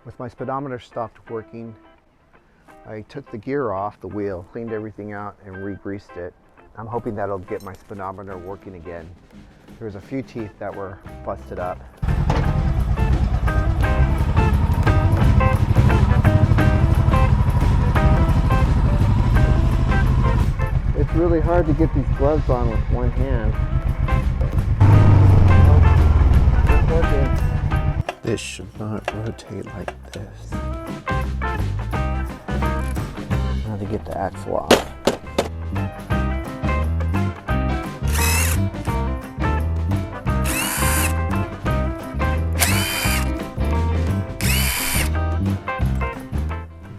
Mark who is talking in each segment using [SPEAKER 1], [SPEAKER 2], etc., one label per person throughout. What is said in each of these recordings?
[SPEAKER 1] With my speedometer stopped working, I took the gear off the wheel, cleaned everything out, and re-greased it. I'm hoping that'll get my speedometer working again. There was a few teeth that were busted up. It's really hard to get these gloves on with one hand. This should not rotate like this. Now to get the axle off.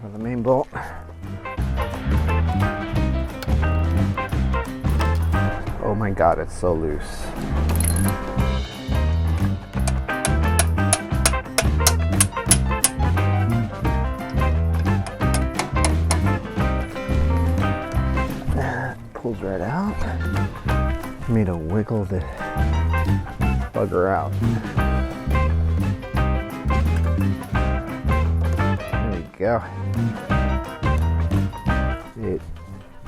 [SPEAKER 1] For the main bolt. Oh my God, it's so loose. Pulls right out. For me to wiggle the bugger out. There we go. It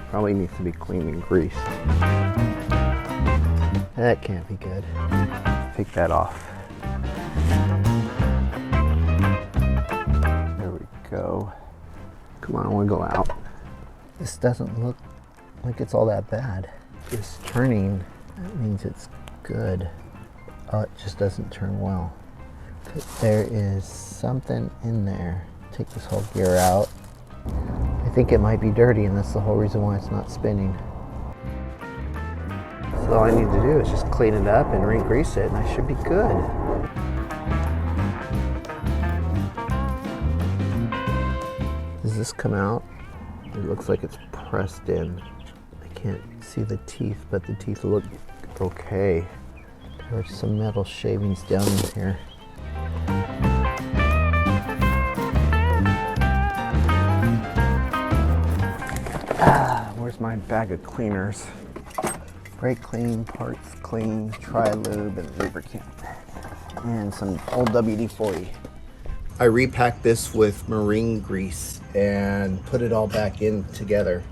[SPEAKER 1] probably needs to be cleaned and greased. That can't be good. Take that off. There we go. Come on, wiggle out. This doesn't look like it's all that bad. This turning, that means it's good. Oh, it just doesn't turn well. There is something in there. Take this whole gear out. I think it might be dirty, and that's the whole reason why it's not spinning. So all I need to do is just clean it up and re-grease it, and I should be good. Does this come out? It looks like it's pressed in. I can't see the teeth, but the teeth look okay. There are some metal shavings down in here. Where's my bag of cleaners? Brake clean, parts clean, tri-lube, and lubricant. And some old WD-40. I repacked this with marine grease and put it all back in together.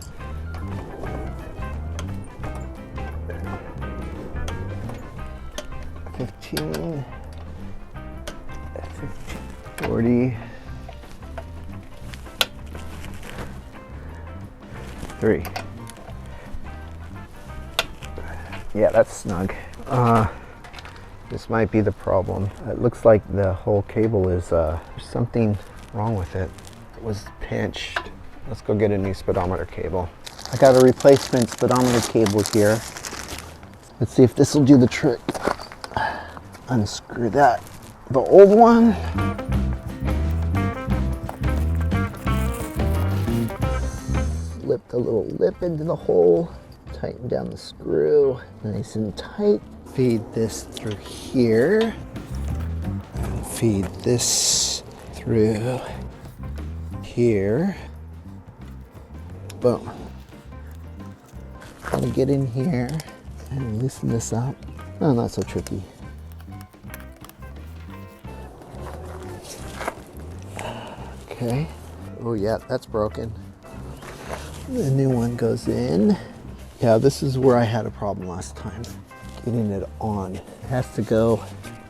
[SPEAKER 1] $15, 40, 3. Yeah, that's snug. This might be the problem. It looks like the whole cable is, there's something wrong with it. It was pinched. Let's go get a new speedometer cable. I got a replacement speedometer cable here. Let's see if this will do the trick. Unscrew that. The old one. Slip the little lip into the hole. Tighten down the screw. Nice and tight. Feed this through here. And feed this through here. Boom. I'm gonna get in here and loosen this up. Oh, not so tricky. Okay. Oh yeah, that's broken. The new one goes in. Yeah, this is where I had a problem last time. Getting it on. It has to go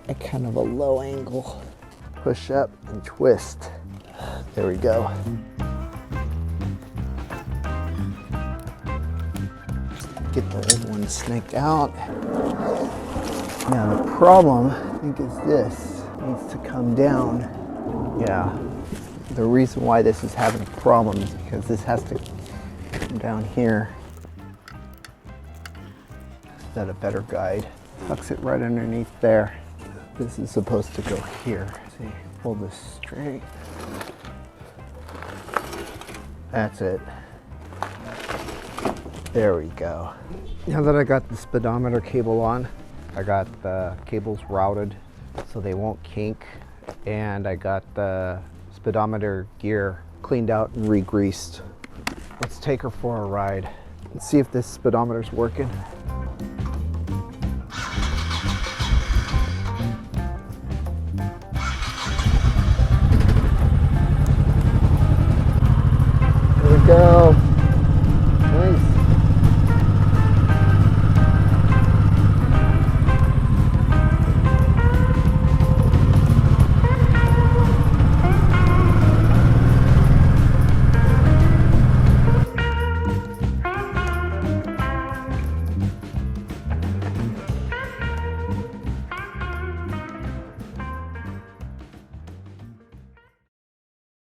[SPEAKER 1] at kind of a low angle. Push up and twist. There we go. Get the old one snaked out. Now the problem, I think, is this. It needs to come down. Yeah. The reason why this is having a problem is because this has to come down here. Is that a better guide? Tucks it right underneath there. This is supposed to go here. See, pull this straight. That's it. There we go. Now that I got the speedometer cable on, I got the cables routed so they won't kink, and I got the speedometer gear cleaned out and re-greased. Let's take her for a ride and see if this speedometer's working.